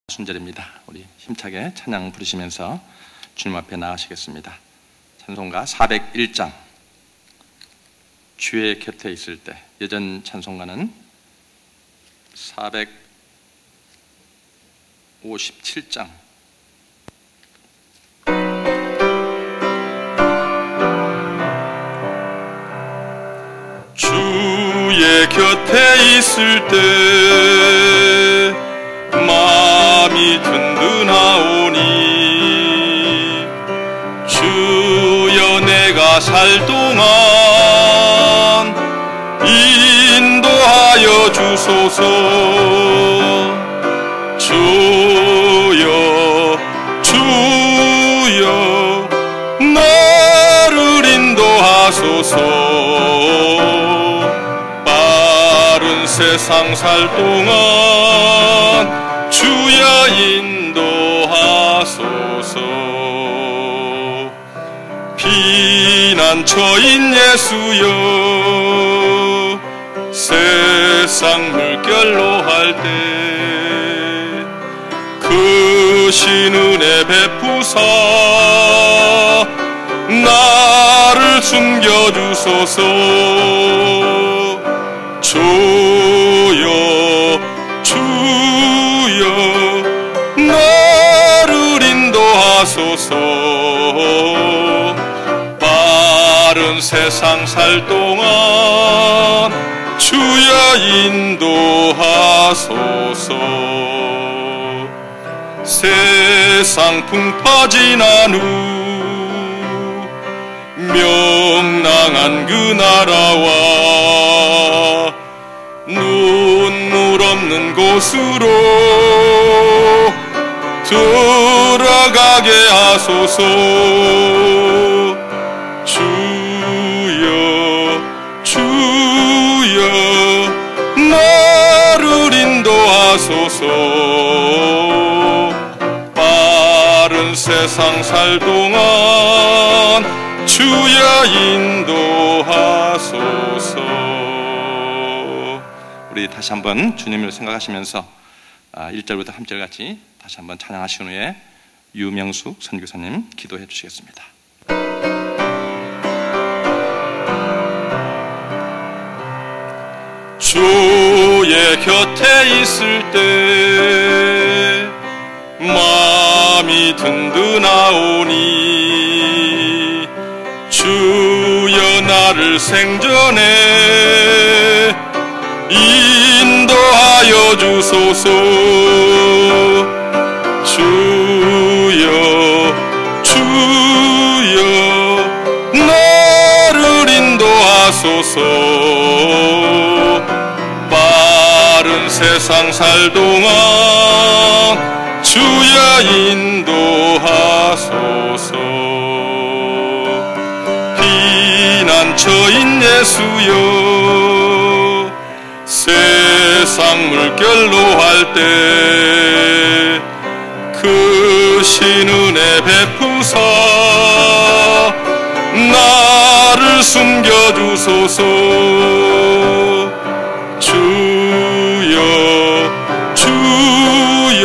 순절입니다. 우리 힘차게 찬양 부르시면서 주님 앞에 나가시겠습니다. 찬송가 401장 주의 곁에 있을 때, 여전 찬송가는 457장 주의 곁에 있을 때 마음이 든든하오니 주여 내가 살 동안 인도하여 주소서. 주여 주여 나를 인도하소서. 빠른 세상 살 동안 주여 인도하소서. 피난처인 예수여 세상 물결로 할 때 크신 은혜 베푸사 나를 숨겨주소서. 주여 주여 나를 인도하소서. 빠른 세상 살 동안 주여 인도하소서. 세상 풍파진 한 후 명랑한 그 나라와 눈물 없는 곳으로 들어가게 하소서. 주여 주여 나를 인도하소서. 빠른 세상 살 동안 주여 인도하소서. 우리 다시 한번 주님을 생각하시면서 1절부터 3절 같이 다시 한번 찬양하신 후에 유명숙 선교사님 기도해 주시겠습니다. 주의 곁에 있을 때 마음이 든든하오니 주여 나를 생전에 인도하여 주소서. 주여 주여 나를 인도하소서. 빠른 세상 살 동안 주여 인도하소서. 피난처인 예수여 세상 물결로 할 때 크신 은혜 베푸사 나를 숨겨주소서. 주여 주여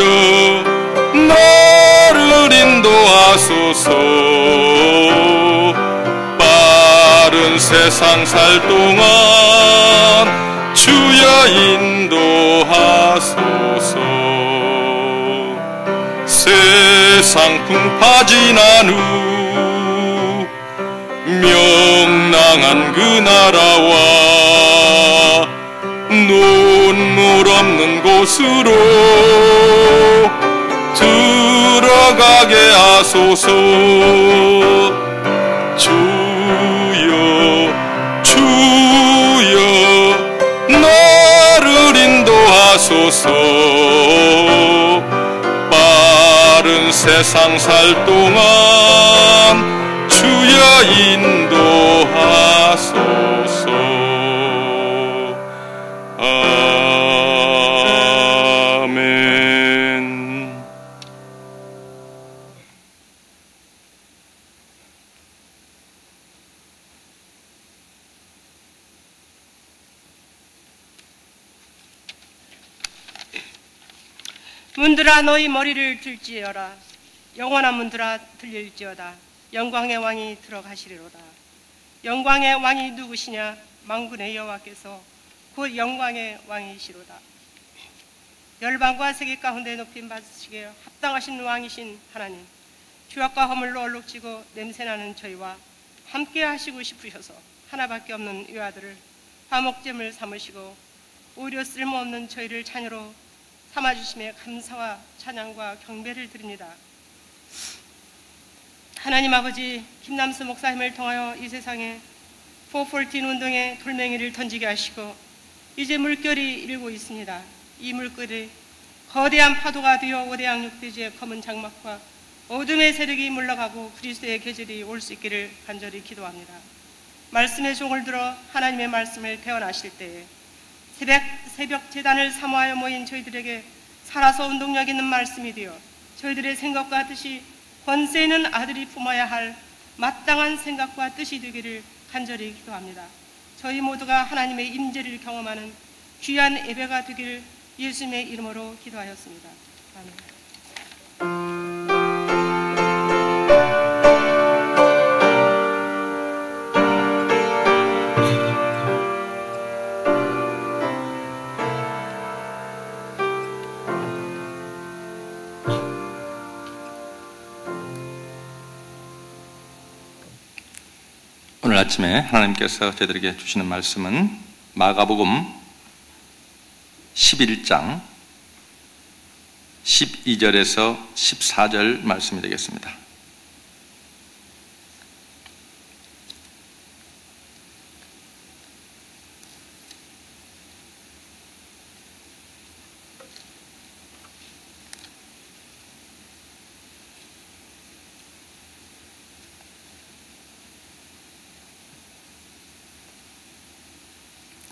나를 인도하소서. 빠른 세상 살 동안 주여 인도하소서. 세상 풍파진 한 후 명랑한 그 나라와 눈물 없는 곳으로 들어가게 하소서. 주여 주여 나를 인도하소서. 빠른 세상 살 동안 주여 인도하소서. 아멘. 문들아 너희 머리를 들지어라. 영원한 문들아 들릴지어다. 영광의 왕이 들어가시리로다. 영광의 왕이 누구시냐? 만군의 여호와께서 곧 영광의 왕이시로다. 열방과 세계 가운데 높임 받으시기에 합당하신 왕이신 하나님, 죄악과 허물로 얼룩지고 냄새나는 저희와 함께 하시고 싶으셔서 하나밖에 없는 이 아들을 화목제물 삼으시고 오히려 쓸모없는 저희를 자녀로 삼아주심에 감사와 찬양과 경배를 드립니다. 하나님 아버지, 김남수 목사님을 통하여 이 세상에 414 운동에 돌멩이를 던지게 하시고 이제 물결이 일고 있습니다. 이 물결이 거대한 파도가 되어 오대양 육대지의 검은 장막과 어둠의 세력이 물러가고 그리스도의 계절이 올 수 있기를 간절히 기도합니다. 말씀의 종을 들어 하나님의 말씀을 대언하실 때에 새벽 제단을 사모하여 모인 저희들에게 살아서 운동력 있는 말씀이 되어 저희들의 생각과 뜻이 권세 있는 아들이 품어야 할 마땅한 생각과 뜻이 되기를 간절히 기도합니다. 저희 모두가 하나님의 임재를 경험하는 귀한 예배가 되기를 예수님의 이름으로 기도하였습니다. 아멘. 오늘 아침에 하나님께서 저희들에게 주시는 말씀은 마가복음 11장 12절에서 14절 말씀이 되겠습니다.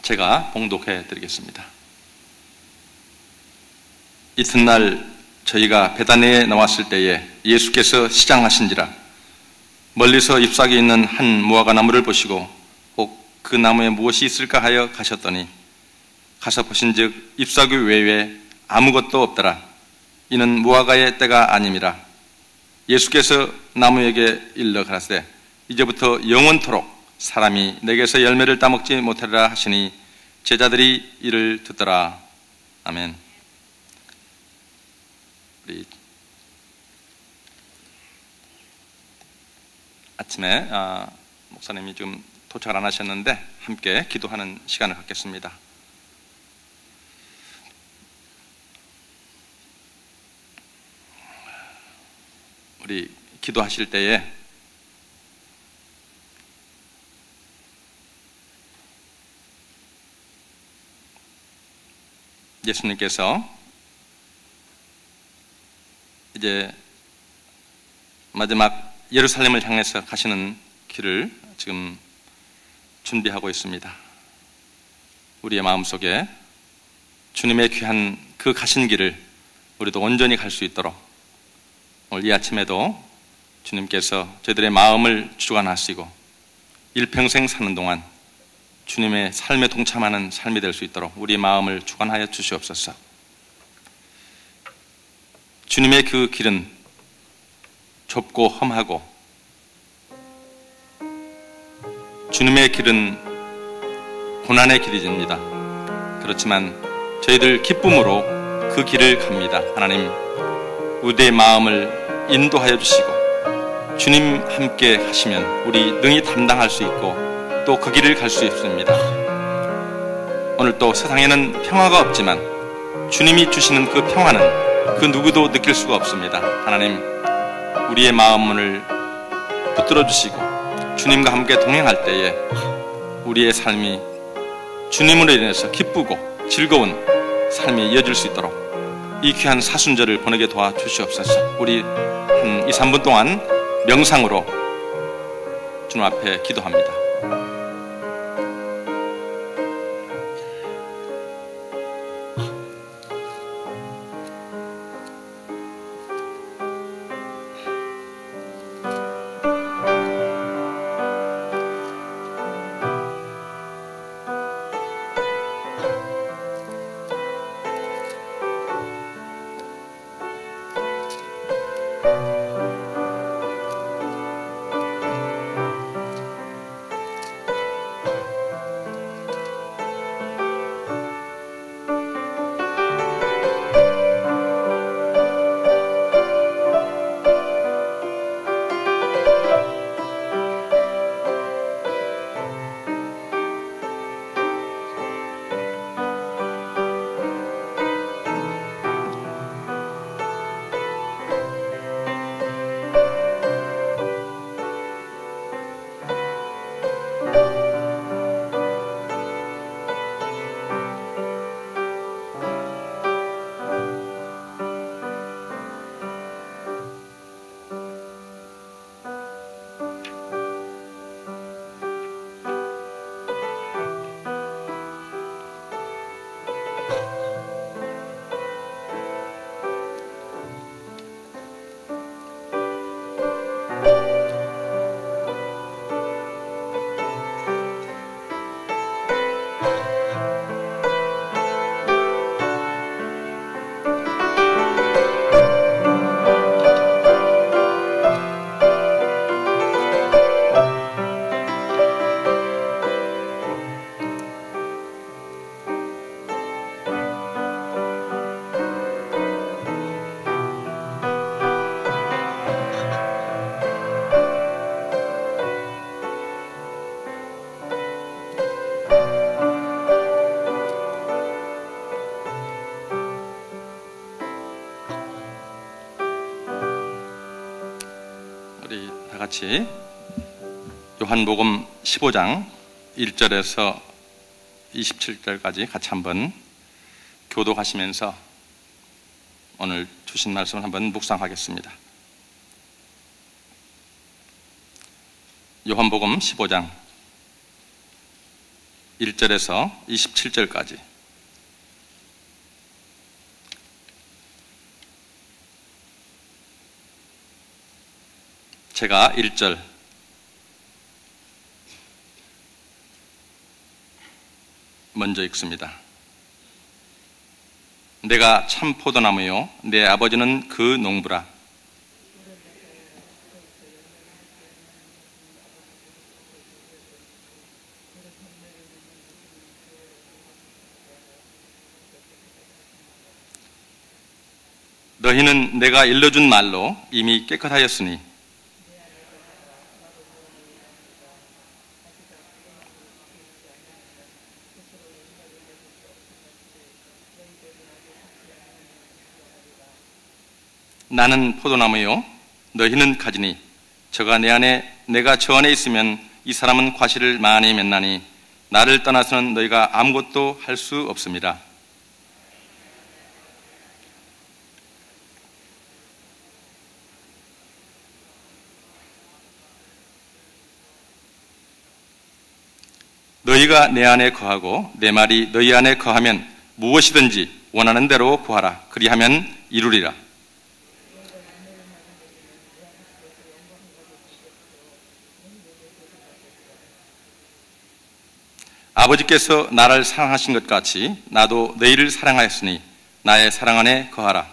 제가 봉독해 드리겠습니다. 이튿날 저희가 베다니에 나왔을 때에 예수께서 시장하신지라 멀리서 잎사귀 있는 한 무화과 나무를 보시고 혹 그 나무에 무엇이 있을까 하여 가셨더니 가서 보신즉 잎사귀 외에 아무것도 없더라. 이는 무화과의 때가 아님이라. 예수께서 나무에게 일러 가라사대 이제부터 영원토록 사람이 내게서 열매를 따먹지 못하리라 하시니 제자들이 이를 듣더라. 아멘. 우리 아침에 목사님이 지금 도착을 안 하셨는데 함께 기도하는 시간을 갖겠습니다. 우리 기도하실 때에 예수님께서 이제 마지막 예루살렘을 향해서 가시는 길을 지금 준비하고 있습니다. 우리의 마음속에 주님의 귀한 그 가신 길을 우리도 온전히 갈 수 있도록 오늘 이 아침에도 주님께서 저희들의 마음을 주관하시고 일평생 사는 동안 주님의 삶에 동참하는 삶이 될 수 있도록 우리 마음을 주관하여 주시옵소서. 주님의 그 길은 좁고 험하고 주님의 길은 고난의 길이집니다. 그렇지만 저희들 기쁨으로 그 길을 갑니다. 하나님, 우리의 마음을 인도하여 주시고 주님 함께 하시면 우리 능히 담당할 수 있고 또 그 길을 갈 수 있습니다. 오늘 또 세상에는 평화가 없지만 주님이 주시는 그 평화는 그 누구도 느낄 수가 없습니다. 하나님, 우리의 마음문을 붙들어 주시고 주님과 함께 동행할 때에 우리의 삶이 주님으로 인해서 기쁘고 즐거운 삶이 이어질 수 있도록 이 귀한 사순절을 보내게 도와주시옵소서. 우리 한 2, 3분 동안 명상으로 주님 앞에 기도합니다. 다 같이 요한복음 15장 1절에서 27절까지 같이 한번 교독하시면서 오늘 주신 말씀을 한번 묵상하겠습니다. 요한복음 15장 1절에서 27절까지 제가 1절 먼저 읽습니다. 내가 참 포도나무요 내 아버지는 그 농부라. 너희는 내가 일러준 말로 이미 깨끗하였으니 나는 포도나무요 너희는 가지니 저가 내 안에 내가 저 안에 있으면 이 사람은 과실을 많이 맺나니 나를 떠나서는 너희가 아무것도 할 수 없습니다. 너희가 내 안에 거하고 내 말이 너희 안에 거하면 무엇이든지 원하는 대로 구하라. 그리하면 이루리라. 아버지께서 나를 사랑하신 것 같이 나도 너희를 사랑하였으니 나의 사랑 안에 거하라.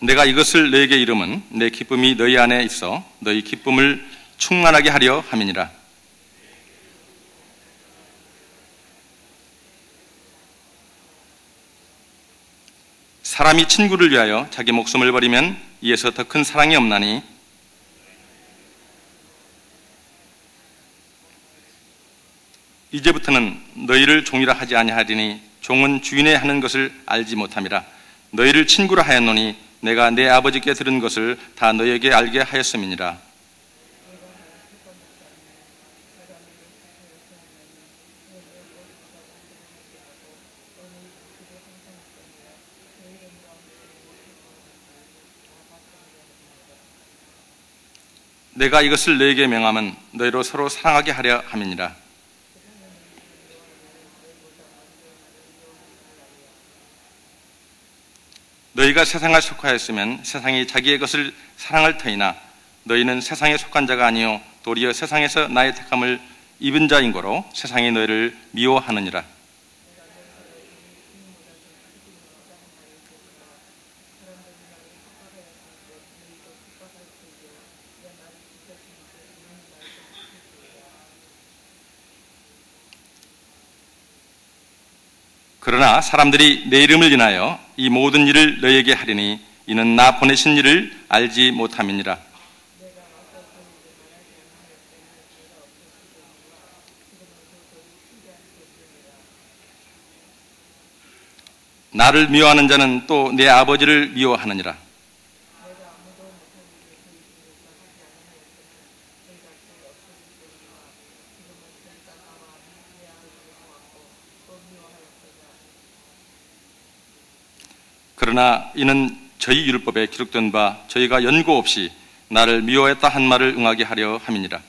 내가 이것을 너희에게 이름은 내 기쁨이 너희 안에 있어 너희 기쁨을 충만하게 하려 함이니라. 사람이 친구를 위하여 자기 목숨을 버리면 이에서 더 큰 사랑이 없나니 이제부터는 너희를 종이라 하지 아니하리니 종은 주인의 하는 것을 알지 못함이라. 너희를 친구라 하였노니 내가 내 아버지께 들은 것을 다 너희에게 알게 하였음이니라. 내가 이것을 너희에게 명함은 너희로 서로 사랑하게 하려 함이니라. 너희가 세상에 속하였으면 세상이 자기의 것을 사랑할 터이나 너희는 세상에 속한 자가 아니요 도리어 세상에서 나의 택함을 입은 자인 거로 세상이 너희를 미워하느니라. 그러나 사람들이 내 이름을 인하여 이 모든 일을 너희에게 하리니 이는 나 보내신 이를 알지 못함이니라. 나를 미워하는 자는 또 내 아버지를 미워하느니라. 그러나 이는 저희 율법에 기록된 바 저희가 연고 없이 나를 미워했다 한 말을 응하게 하려 함이니라.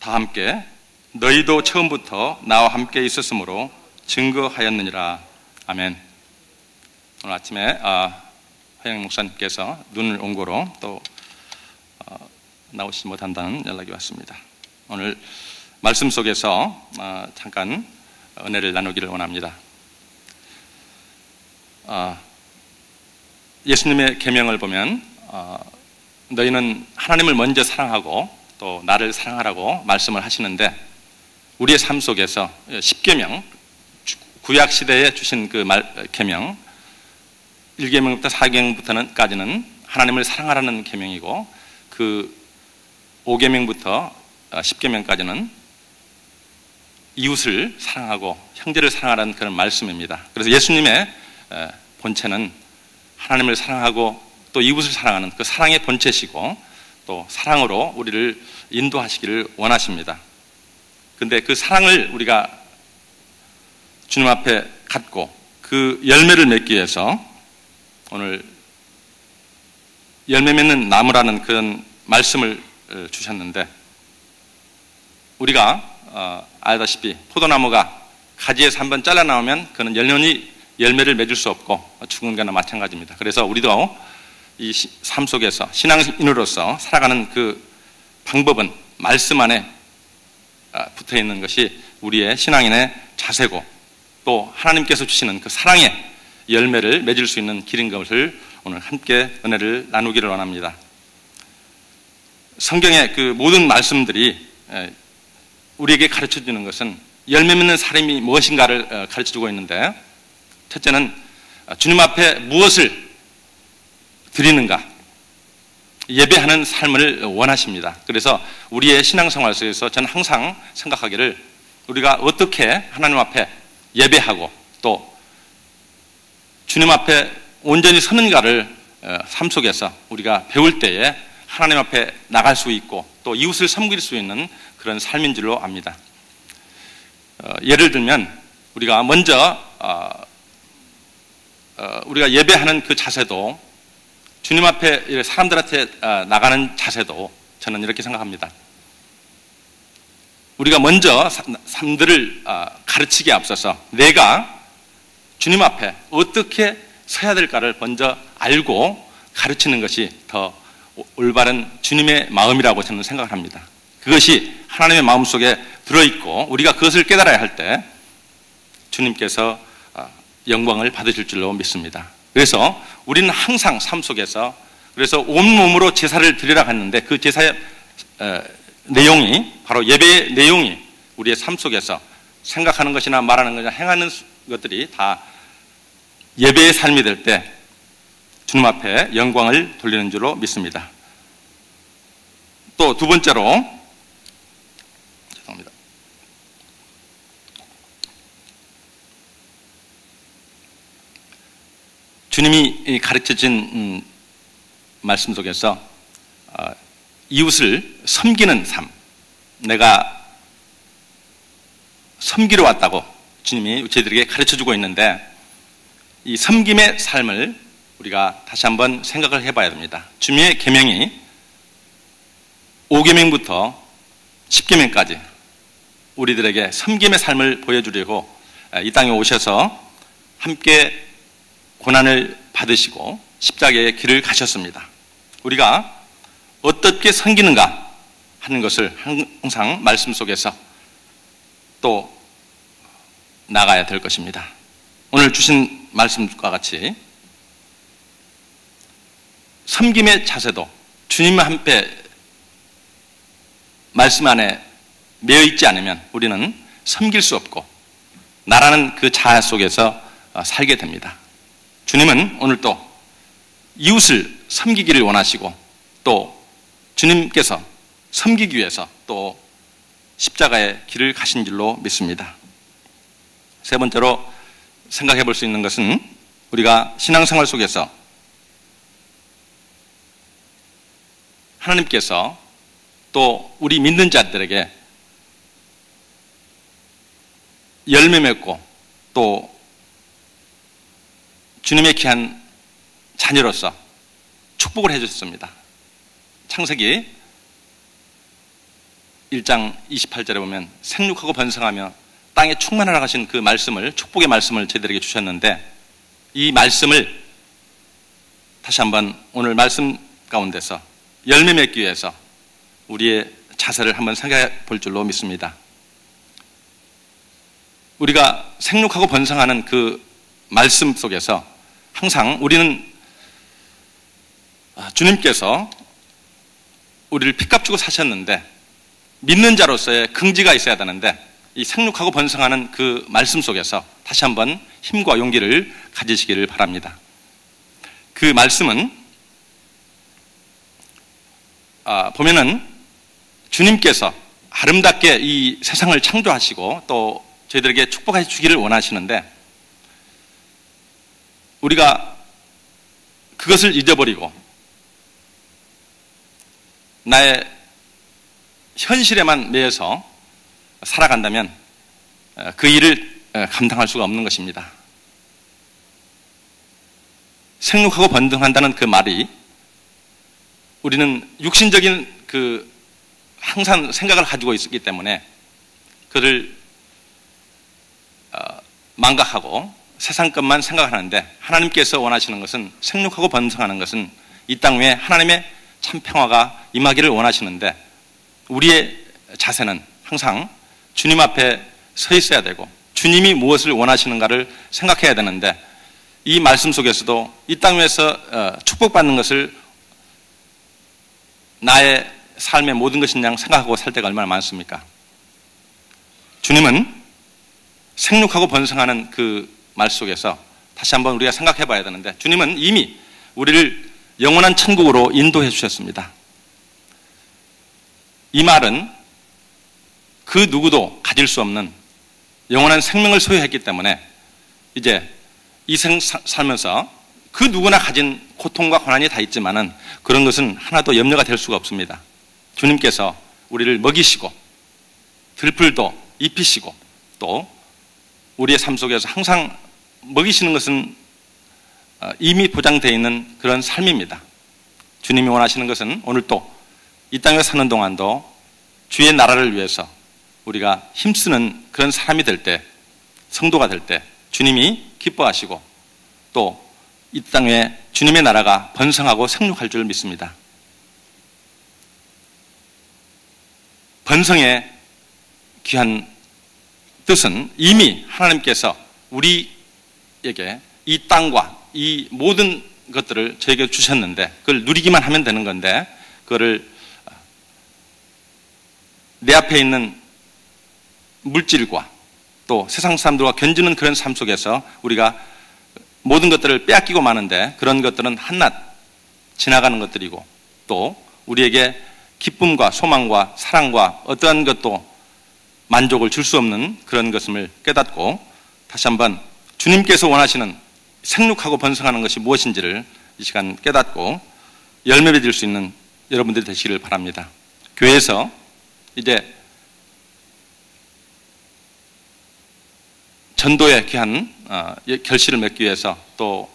다 함께 너희도 처음부터 나와 함께 있었으므로 증거하였느니라. 아멘. 오늘 아침에 화영 목사님께서 눈을 옹고로 또 나오시지 못한다는 연락이 왔습니다. 오늘 말씀 속에서 잠깐 은혜를 나누기를 원합니다. 예수님의 계명을 보면 너희는 하나님을 먼저 사랑하고 또 나를 사랑하라고 말씀을 하시는데 우리의 삶 속에서 10계명, 구약 시대에 주신 그 계명 1계명부터 4계명부터는까지는 하나님을 사랑하라는 계명이고 그 5계명부터 10계명까지는 이웃을 사랑하고 형제를 사랑하라는 그런 말씀입니다. 그래서 예수님의 본체는 하나님을 사랑하고 또 이웃을 사랑하는 그 사랑의 본체시고 또 사랑으로 우리를 인도하시기를 원하십니다. 그런데 그 사랑을 우리가 주님 앞에 갖고 그 열매를 맺기 위해서 오늘 열매 맺는 나무라는 그런 말씀을 주셨는데 우리가 알다시피 포도나무가 가지에서 한번 잘라 나오면 그는 영원히 열매를 맺을 수 없고 죽은 거나 마찬가지입니다. 그래서 우리도 이 삶 속에서 신앙인으로서 살아가는 그 방법은 말씀 안에 붙어 있는 것이 우리의 신앙인의 자세고 또 하나님께서 주시는 그 사랑의 열매를 맺을 수 있는 길인 것을 오늘 함께 은혜를 나누기를 원합니다. 성경의 그 모든 말씀들이 우리에게 가르쳐 주는 것은 열매 맺는 삶이 무엇인가를 가르쳐 주고 있는데 첫째는 주님 앞에 무엇을 드리는가 예배하는 삶을 원하십니다. 그래서 우리의 신앙생활 속에서 저는 항상 생각하기를 우리가 어떻게 하나님 앞에 예배하고 또 주님 앞에 온전히 서는가를 삶 속에서 우리가 배울 때에 하나님 앞에 나갈 수 있고 또 이웃을 섬길 수 있는 그런 삶인 줄로 압니다. 예를 들면 우리가 먼저 우리가 예배하는 그 자세도 주님 앞에 사람들한테 나가는 자세도 저는 이렇게 생각합니다. 우리가 먼저 사람들을 가르치기에 앞서서 내가 주님 앞에 어떻게 서야 될까를 먼저 알고 가르치는 것이 더 올바른 주님의 마음이라고 저는 생각을 합니다. 그것이 하나님의 마음속에 들어있고 우리가 그것을 깨달아야 할 때 주님께서 영광을 받으실 줄로 믿습니다. 그래서 우리는 항상 삶 속에서 그래서 온몸으로 제사를 드리라 했는데 그 제사의 내용이 바로 예배의 내용이 우리의 삶 속에서 생각하는 것이나 말하는 것이나 행하는 것들이 다 예배의 삶이 될 때 주님 앞에 영광을 돌리는 줄로 믿습니다. 또 두 번째로 죄송합니다. 주님이 가르쳐진 말씀 속에서 이웃을 섬기는 삶, 내가 섬기러 왔다고 주님이 저희들에게 가르쳐주고 있는데 이 섬김의 삶을 우리가 다시 한번 생각을 해봐야 됩니다. 주님의 계명이 5계명부터 10계명까지 우리들에게 섬김의 삶을 보여주려고 이 땅에 오셔서 함께 고난을 받으시고 십자가의 길을 가셨습니다. 우리가 어떻게 섬기는가 하는 것을 항상 말씀 속에서 또 나가야 될 것입니다. 오늘 주신 말씀과 같이 섬김의 자세도 주님 앞에 말씀 안에 매여 있지 않으면 우리는 섬길 수 없고 나라는 그 자아 속에서 살게 됩니다. 주님은 오늘 또 이웃을 섬기기를 원하시고 또 주님께서 섬기기 위해서 또 십자가의 길을 가신 줄로 믿습니다. 세 번째로 생각해 볼 수 있는 것은 우리가 신앙생활 속에서 하나님께서 또 우리 믿는 자들에게 열매 맺고 또 주님의 귀한 자녀로서 축복을 해주셨습니다. 창세기 1장 28절에 보면 생육하고 번성하며 땅에 충만하라 하신 그 말씀을 축복의 말씀을 저희들에게 주셨는데 이 말씀을 다시 한번 오늘 말씀 가운데서 열매 맺기 위해서 우리의 자세를 한번 생각해 볼 줄로 믿습니다. 우리가 생육하고 번성하는 그 말씀 속에서 항상 우리는 주님께서 우리를 핏값 주고 사셨는데 믿는 자로서의 긍지가 있어야 되는데 이 생육하고 번성하는 그 말씀 속에서 다시 한번 힘과 용기를 가지시기를 바랍니다. 그 말씀은 보면은 주님께서 아름답게 이 세상을 창조하시고 또 저희들에게 축복해 주기를 원하시는데 우리가 그것을 잊어버리고 나의 현실에만 매여서 살아간다면 그 일을 감당할 수가 없는 것입니다. 생육하고 번성한다는 그 말이 우리는 육신적인 항상 생각을 가지고 있기 때문에 그를 망각하고 세상 것만 생각하는데 하나님께서 원하시는 것은 생육하고 번성하는 것은 이 땅 위에 하나님의 참 평화가 임하기를 원하시는데 우리의 자세는 항상 주님 앞에 서 있어야 되고 주님이 무엇을 원하시는가를 생각해야 되는데 이 말씀 속에서도 이 땅 위에서 축복받는 것을 나의 삶의 모든 것인 양 생각하고 살 때가 얼마나 많습니까? 주님은 생육하고 번성하는 그 말 속에서 다시 한번 우리가 생각해 봐야 되는데 주님은 이미 우리를 영원한 천국으로 인도해 주셨습니다. 이 말은 그 누구도 가질 수 없는 영원한 생명을 소유했기 때문에 이제 이 생 살면서 그 누구나 가진 고통과 고난이 다 있지만은 그런 것은 하나도 염려가 될 수가 없습니다. 주님께서 우리를 먹이시고 들풀도 입히시고 또 우리의 삶 속에서 항상 먹이시는 것은 이미 보장되어 있는 그런 삶입니다. 주님이 원하시는 것은 오늘 또 이 땅에 사는 동안도 주의 나라를 위해서 우리가 힘쓰는 그런 사람이 될 때, 성도가 될 때 주님이 기뻐하시고 또 이 땅에 주님의 나라가 번성하고 생육할 줄 믿습니다. 번성의 귀한 뜻은 이미 하나님께서 우리에게 이 땅과 이 모든 것들을 저에게 주셨는데 그걸 누리기만 하면 되는 건데 그거를 내 앞에 있는 물질과 또 세상 사람들과 견주는 그런 삶 속에서 우리가 모든 것들을 빼앗기고 마는데 그런 것들은 한낱 지나가는 것들이고 또 우리에게 기쁨과 소망과 사랑과 어떠한 것도 만족을 줄 수 없는 그런 것임을 깨닫고 다시 한번 주님께서 원하시는 생육하고 번성하는 것이 무엇인지를 이 시간 깨닫고 열매 맺을 수 있는 여러분들이 되시기를 바랍니다. 교회에서 이제 전도의 귀한 결실을 맺기 위해서 또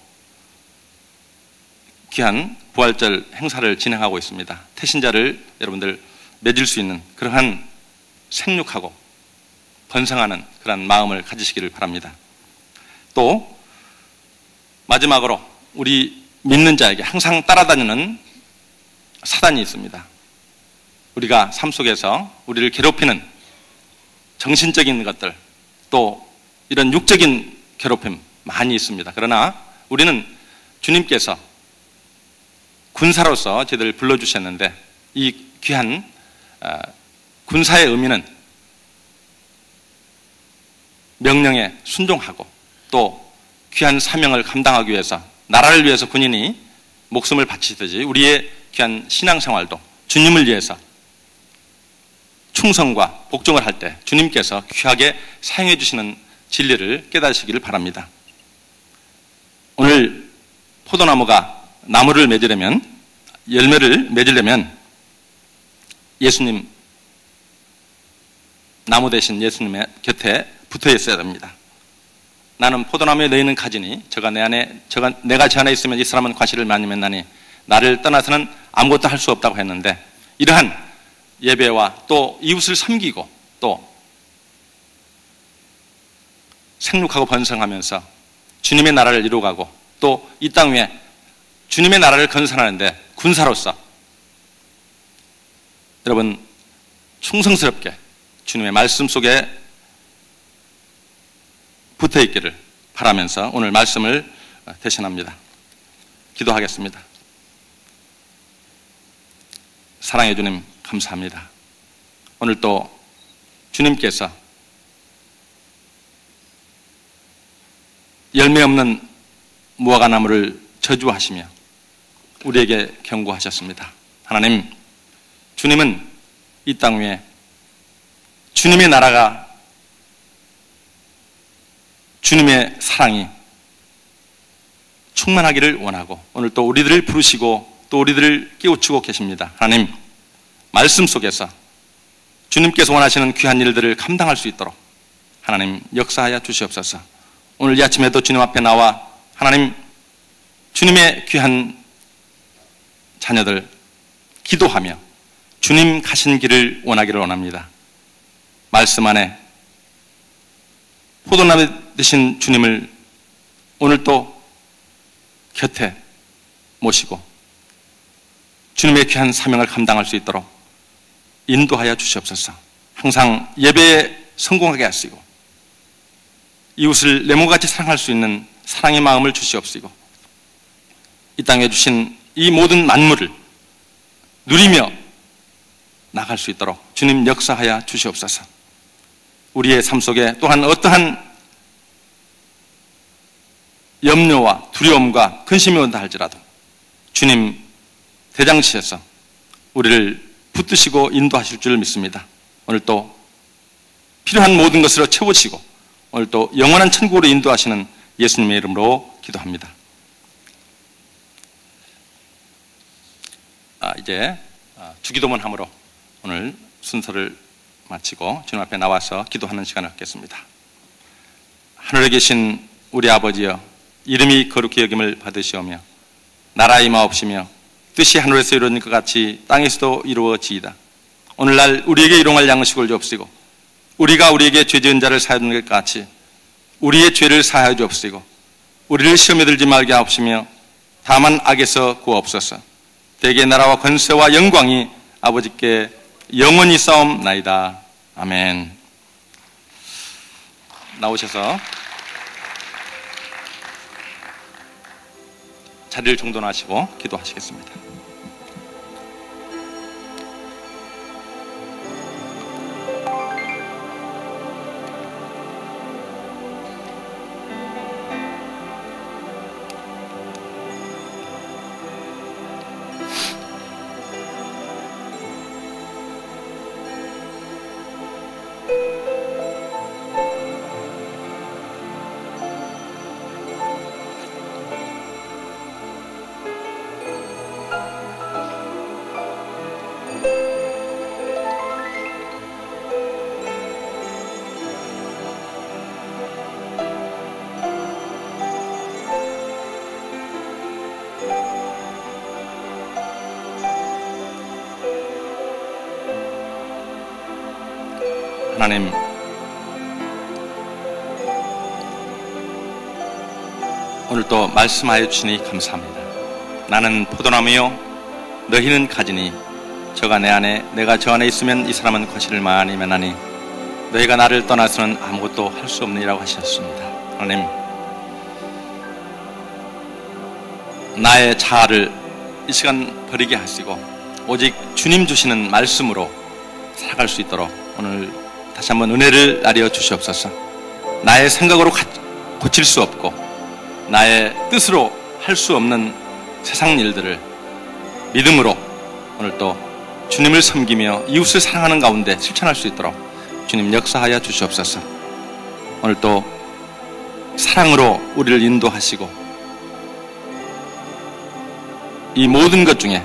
귀한 부활절 행사를 진행하고 있습니다. 태신자를 여러분들 맺을 수 있는 그러한 생육하고 번성하는 그런 마음을 가지시기를 바랍니다. 또 마지막으로 우리 믿는 자에게 항상 따라다니는 사단이 있습니다. 우리가 삶 속에서 우리를 괴롭히는 정신적인 것들 또 이런 육적인 괴롭힘 많이 있습니다. 그러나 우리는 주님께서 군사로서 저희들을 불러주셨는데 이 귀한 군사의 의미는 명령에 순종하고 또 귀한 사명을 감당하기 위해서 나라를 위해서 군인이 목숨을 바치듯이 우리의 귀한 신앙생활도 주님을 위해서 충성과 복종을 할 때 주님께서 귀하게 사용해 주시는 진리를 깨닫으시기를 바랍니다. 오늘 포도나무가 나무를 맺으려면 열매를 맺으려면 예수님 나무 대신 예수님의 곁에 붙어 있어야 됩니다. 나는 포도나무에 너희는 가지니 내가 저 안에 있으면 이 사람은 과실을 많이 맺나니 나를 떠나서는 아무것도 할 수 없다고 했는데 이러한 예배와 또 이웃을 섬기고 또 생육하고 번성하면서 주님의 나라를 이루어가고 또 이 땅 위에 주님의 나라를 건설하는데 군사로서 여러분 충성스럽게 주님의 말씀 속에 붙어있기를 바라면서 오늘 말씀을 대신합니다. 기도하겠습니다. 사랑해 주님 감사합니다. 오늘 또 주님께서 열매 없는 무화과나무를 저주하시며 우리에게 경고하셨습니다. 하나님, 주님은 이 땅 위에 주님의 나라가, 주님의 사랑이 충만하기를 원하고 오늘 또 우리들을 부르시고 또 우리들을 깨우치고 계십니다. 하나님, 말씀 속에서 주님께서 원하시는 귀한 일들을 감당할 수 있도록 하나님 역사하여 주시옵소서. 오늘 이 아침에도 주님 앞에 나와 하나님, 주님의 귀한 자녀들 기도하며 주님 가신 길을 원하기를 원합니다. 말씀 안에 포도나무 되신 주님을 오늘 또 곁에 모시고 주님의 귀한 사명을 감당할 수 있도록 인도하여 주시옵소서. 항상 예배에 성공하게 하시고 이웃을 내 몸같이 사랑할 수 있는 사랑의 마음을 주시옵시고 이 땅에 주신 이 모든 만물을 누리며 나갈 수 있도록 주님 역사하여 주시옵소서. 우리의 삶 속에 또한 어떠한 염려와 두려움과 근심이 온다 할지라도 주님 대장치에서 우리를 붙드시고 인도하실 줄 믿습니다. 오늘 또 필요한 모든 것으로 채우시고 오늘 또 영원한 천국으로 인도하시는 예수님의 이름으로 기도합니다. 이제 주기도문 함으로 오늘 순서를 마치고 주님 앞에 나와서 기도하는 시간을 갖겠습니다. 하늘에 계신 우리 아버지여, 이름이 거룩히 여김을 받으시오며 나라의 임하옵시며 뜻이 하늘에서 이루어진 것 같이 땅에서도 이루어지이다. 오늘날 우리에게 일용할 양식을 주옵시고 우리가 우리에게 죄 지은 자를 사하여 주는 것 같이 우리의 죄를 사하여 주옵시고 우리를 시험에 들지 말게 하옵시며 다만 악에서 구하옵소서. 대개 나라와 권세와 영광이 아버지께 영원히 싸움나이다. 아멘. 나오셔서 자리를 정돈하시고 기도하시겠습니다. 하나님, 오늘 또 말씀하여 주시니 감사합니다. 나는 포도나무요 너희는 가지니 저가 내 안에 내가 저 안에 있으면 이 사람은 과실을 많이 맺나니 너희가 나를 떠나서는 아무것도 할 수 없느니라고 하셨습니다. 하나님, 나의 자아를 이 시간 버리게 하시고 오직 주님 주시는 말씀으로 살아갈 수 있도록 오늘 다시 한번 은혜를 나려 주시옵소서. 나의 생각으로 고칠 수 없고 나의 뜻으로 할 수 없는 세상 일들을 믿음으로 오늘 또 주님을 섬기며 이웃을 사랑하는 가운데 실천할 수 있도록 주님 역사하여 주시옵소서. 오늘 또 사랑으로 우리를 인도하시고 이 모든 것 중에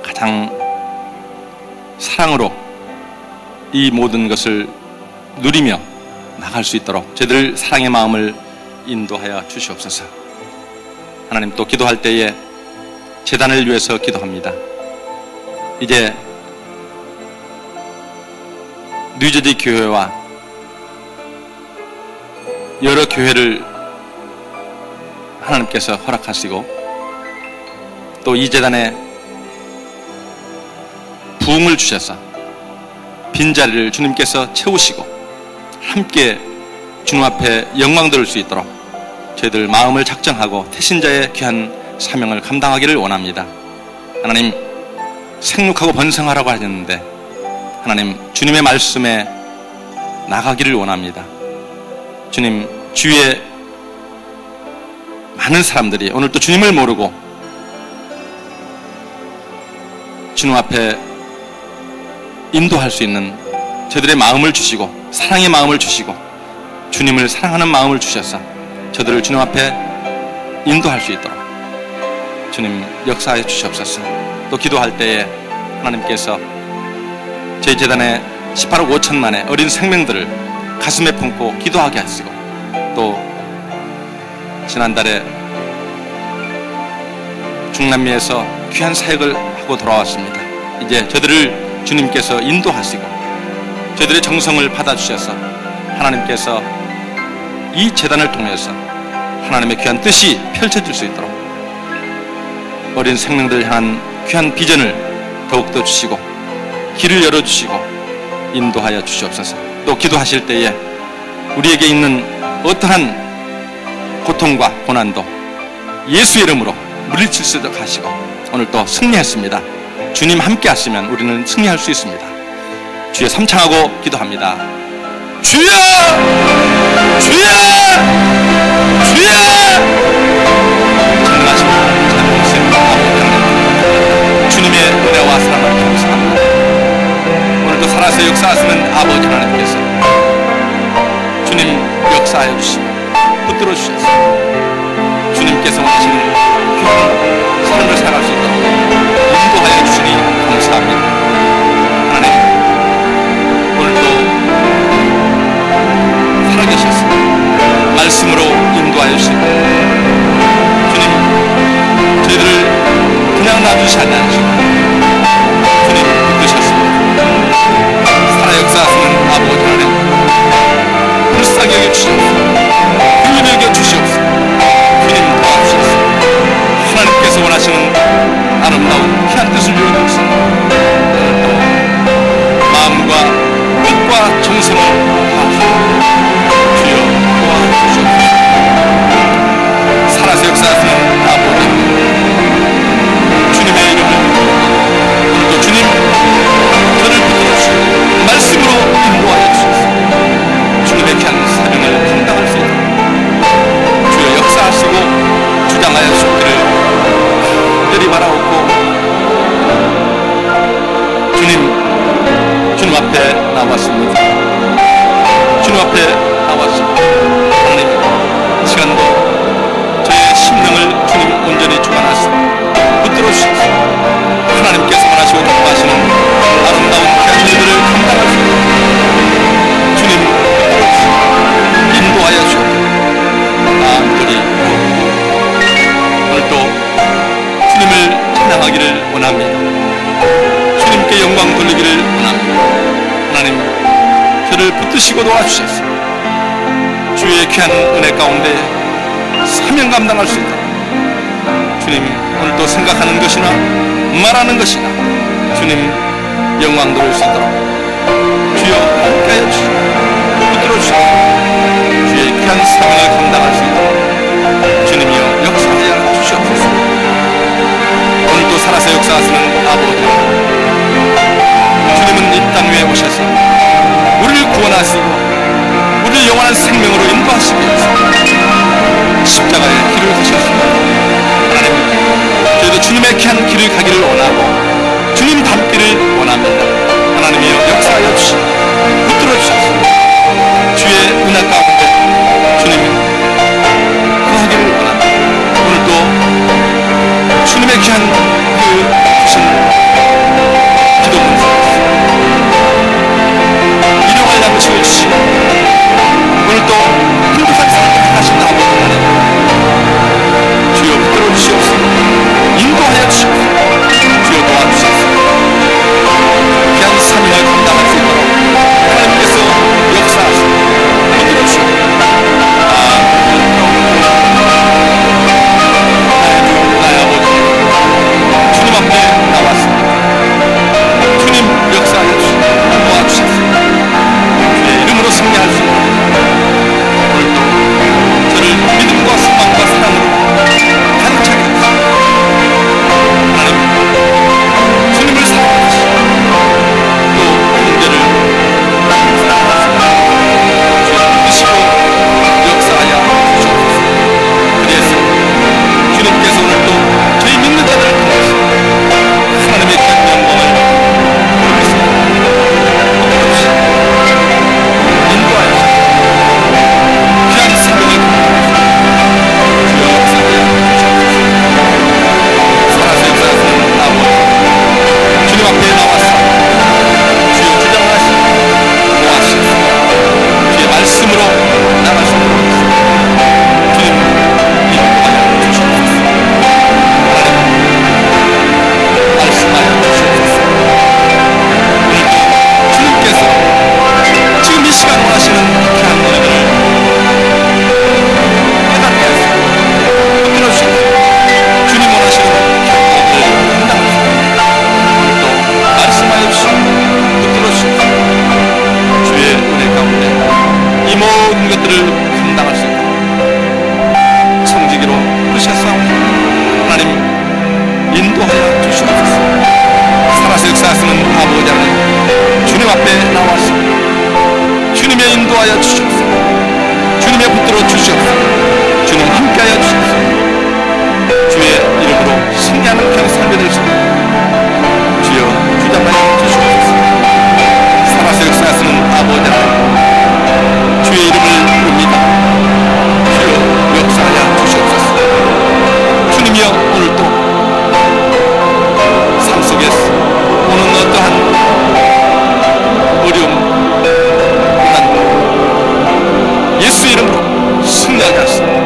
가장 사랑으로 이 모든 것을 누리며 나갈 수 있도록 저희들 사랑의 마음을 인도하여 주시옵소서. 하나님, 또 기도할 때에 재단을 위해서 기도합니다. 이제 뉴저지 교회와 여러 교회를 하나님께서 허락하시고 또 이 재단에 부흥을 주셔서 빈자리를 주님께서 채우시고 함께 주님 앞에 영광 돌릴 수 있도록 저희들 마음을 작정하고 태신자의 귀한 사명을 감당하기를 원합니다. 하나님, 생육하고 번성하라고 하셨는데 하나님, 주님의 말씀에 나가기를 원합니다. 주님, 주위에 많은 사람들이 오늘 또 주님을 모르고 주님 앞에 인도할 수 있는 저들의 마음을 주시고 사랑의 마음을 주시고 주님을 사랑하는 마음을 주셔서 저들을 주님 앞에 인도할 수 있도록 주님 역사해 주시옵소서. 또 기도할 때에 하나님께서 저희 재단에 18억 5천만의 어린 생명들을 가슴에 품고 기도하게 하시고 또 지난달에 중남미에서 귀한 사역을 하고 돌아왔습니다. 이제 저들을 주님께서 인도하시고 저들의 정성을 받아주셔서 하나님께서 이 재단을 통해서 하나님의 귀한 뜻이 펼쳐질 수 있도록 어린 생명들을 향한 귀한 비전을 더욱더 주시고 길을 열어주시고 인도하여 주시옵소서. 또 기도하실 때에 우리에게 있는 어떠한 고통과 고난도 예수의 이름으로 물리칠 수 있도록 하시고 오늘 또 승리했습니다. 주님 함께 하시면 우리는 승리할 수 있습니다. 주여 삼창하고 기도합니다. 주여! 주여! 주여! 전능하신 하나님, 주님의 은혜와 사랑을 감사합니다. 오늘도 살아서 역사하시는 아버지 하나님께서 주님 역사하여 주시고 붙들어 주셔서 주님께서 원하시는 귀한 삶을 살아갈 수 있도록 인도하여 주시니 감사합니다. 하나님 오늘도 살아계셔서 말씀으로 인도하여 주시고 주님 저희들을 그냥 놔두시 않으시고 주님 붙드셨습니다. 살아 역사하시는 아버지 하나님 불쌍히 여겨주시옵소서. 흘림을 여겨주시옵소서. 주님 도와주시옵소서. 하나님께서 원하시는 아름다운 귀한 뜻을 이루어주옵소서. 마음과 뜻과 정성을 다하시옵소서. 주여 도와주시옵소서. 살아서 역사하시는 아버지 주님의 이름을 오늘도 주님 저를 붙들어주시고 말씀으로 인도하여 주시옵소서. 주님의 귀한 사명을 감당할 수 있도록 주여 역사하시고 주장하여 주기를 간절히 바라옵고 주님 앞에 나왔습니다. 주님 앞에 나왔습니다. 하나님 시간도 저의 심령을 주님 온전히 주관하시고 붙들어 주셔서 하나님께서 원하시고 기뻐하시는 아름다운 귀한 일들을 감당할 수 있도록 주님 붙들어 주시고 인도하여 주옵소서. 간절히 오늘도 주님을 찬양하기를 원합니다. 주님께 영광 돌리기를 원합니다. 하나님 저를 붙드시고 도와주셔서 주의 귀한 은혜 가운데 사명 감당할 수 있도록 주님 오늘도 생각하는 것이나 말하는 것이나 주님 영광 돌릴 수 있도록 주여 함께하여 주시고 붙들어 주시고 주의 귀한 사명을 감당할 수 있도록 주님이여 역사하여 주시옵소서. 오늘도 살아서 역사하시는 아버지 주님은 이 땅 위에 오셔서 우리를 구원하시고 우리를 영원한 생명으로 인도하시기 위해서 십자가의 길을 가셨습니다. 하나님 저희도 주님의 귀한 길을 가기를 원하고 주님 닮기를 원합니다. 하나님이여 역사하여 주시고 붙들어 주셔서 주의 은혜 가운데 주님 거하기를 원합니다. 오늘도 주님의 귀한 그 주신 기도문 일용할 양식을 주시고 오늘도 행복한 인도하여 주시옵소서. 살아서 역사하시는 아버지 하나님, 주님 앞에 나와서 주님의 인도하여 주시옵소서. 주님의 붙들어 주시옵소서. 주님 함께하여 주시옵소서. 주의 이름으로 승리하는 그런 삶이 될 수 있도록 주여 주장하여 주시옵소서. 살아서 역사하시는 아버지 하나님, 주의 이름을 부릅니다. 주여 역사하여 주시옵소서. 주님이여, 오늘도 삶 속에서 오는 어떠한 어려움, 고난, 예수 이름으로 승리하게 하시옵소서.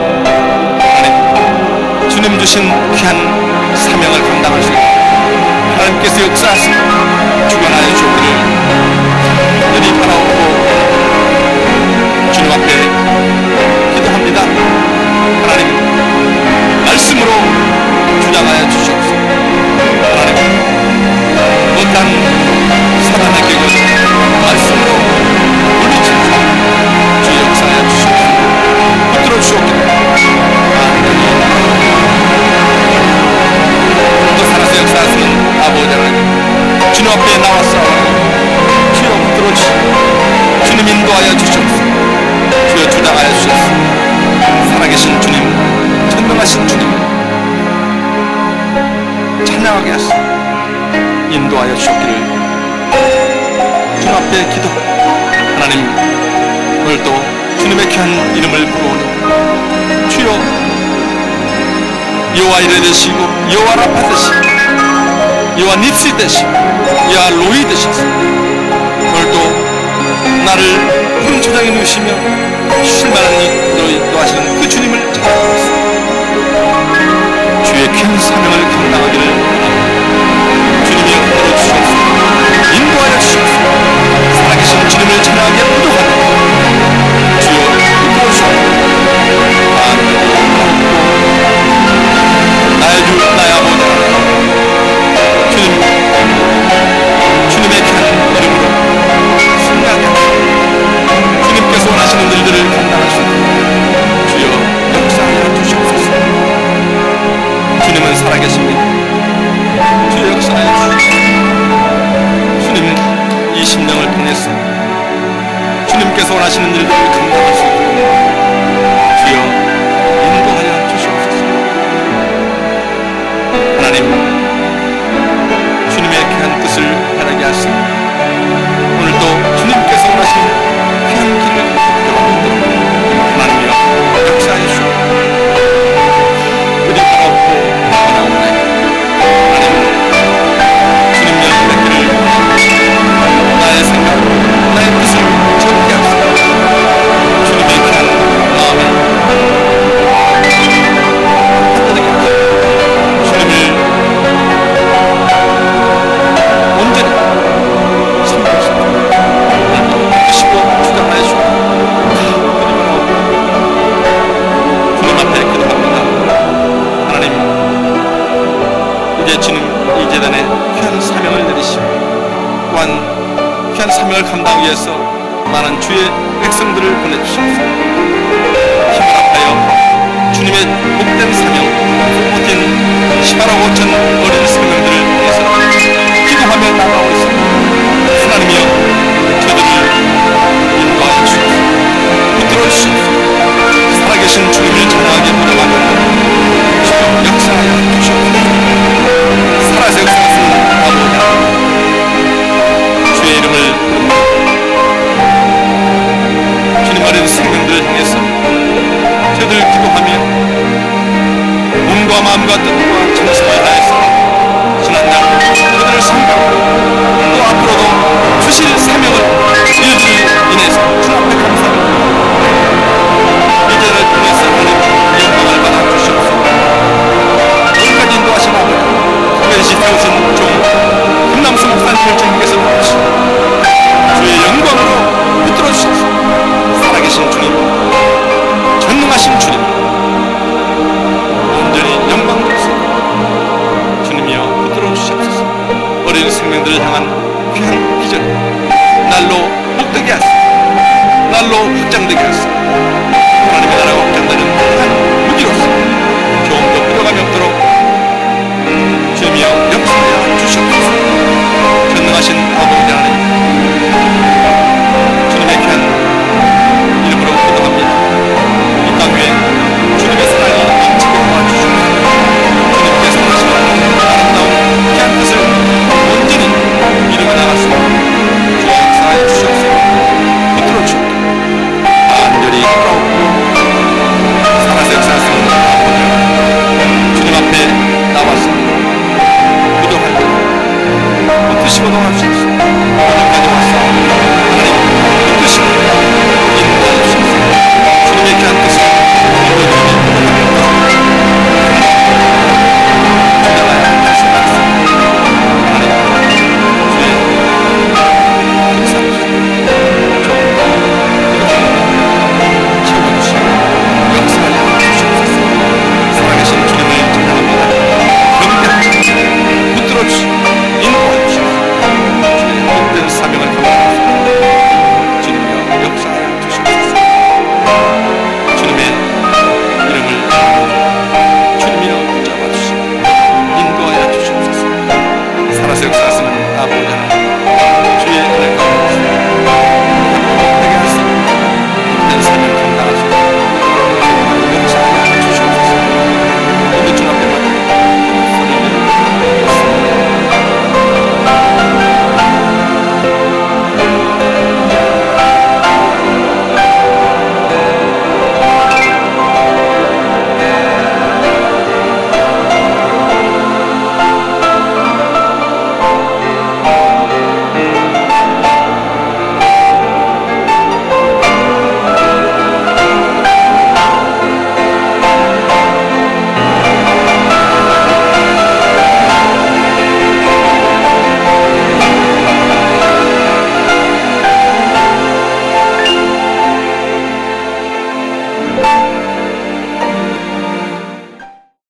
하나님, 주님 주신 귀한 사명을 감당할 수 있도록 하나님께서 역사하시고 주관하여 주시기를 간절히 바라옵고 주님 앞에 기도합니다. 하나님, 말씀으로 주장하여 주시옵소서. 하나님, 못한 사단의 계획을 말씀으로 물리치면서 주 역사하여 주시옵소서. 붙들어 주시옵소서. 또 살아서 역사하시는 아버지 하나님, 주님 앞에 나와서 주여 붙들어 주시옵소서. 주님 인도하여 주시옵소서. 주여 주장하여 주시옵소서. 살아계신 주님, 전능하신 주님, 찬양하게 하시고 인도하여 주셨기를 주님 앞에 기도. 하나님, 오늘도 주님의 귀한 이름을 부르오니 주여 여호와 이레 되시고 여호와 라파 되시고 여호와 닙시 되시고 여호와 로이 되셔서 오늘도 나를 푸른 초장에 누시며 쉴만한 너희 하시는 그 주님을 찬양하겠습니다. 주의 귀한 사명을 감당하기를 바랍니다. 주님이 붙들어 주시옵소서. 인도하여 주시옵소서. 살아계신 주님을 찬양하게 인도하옵소서. 주여 붙들어 주시옵소서. 나의 주 나의 아버지 주님, 주님의 귀한 이름으로 승리하게 하시옵소서. 주님께서 원하시는 일들을 감당할 수 있도록 주여 역사하여 주시옵소서. 주님은 살아계십니다. 주여 역사하여 주시옵소서. 주님 이 심령을 통해서 주님께서 원하시는 일들을 감당할 수 있도록 주여 인도하여 주시옵소서. 하나님, 주님의 귀한 뜻을 바라게 하시고 오늘도 주님께서 원하시는 귀한 길을 걸어가도록 하나님이여 역사해 주시옵소서. 우리 바라옵고 바라오네. 하나님, 주님 열심의 길을 나의 생각, 나의 뜻을 정케 하시고 주님의 귀한 마음에 흔들게 하시고 주님을 온전히 섬기시고 믿으시고 주장하여 주시고 주님 앞에 기도합니다. 하나님, 이제 주님 이 재단에 귀한 사명을 내리시고 또한 귀한 사명을 감당하기 위해서 많은 주의 백성들을 보내주시옵소서. 힘을 합하여 주님의 복된 사명, 모든 18억 5천 어린 생명들을 위해서 기도하며 나가고 있습니다. 하나님이여, 저들을 인도하여 주시옵소서. 붙들어 주시옵소서. 살아계신 주님을 찬양하게 부탁하며 주여 역사하여 주시옵소서. 살아서 역사하시는 아버지 하나님, 주의 이름을 부릅니다. 주님 어린 생명들을 향해서 저들 기도하며 몸과 마음과 뜻과 정성을 다해서 지난날 그들을 섬기고 또 앞으로도 주실 사명을 이어주는 인해서 주 앞에 감사합니다. 이제를 통해서 하나님 영광을 받아 주시옵소서. 오늘까지 인도하신 아버지, 특별히 세우신 종 김남수 목사님을 주님께서 부르시고 주의 영광으로 붙들어 주시옵소서. 살아계신 주님, 전능하신 주님, 온전히 영광 받으시고 주님이여 붙들어 주시옵소서. 어린 생명들을 향한 귀한 비전 날로 복되게 하시고 날로 확장되게 하시고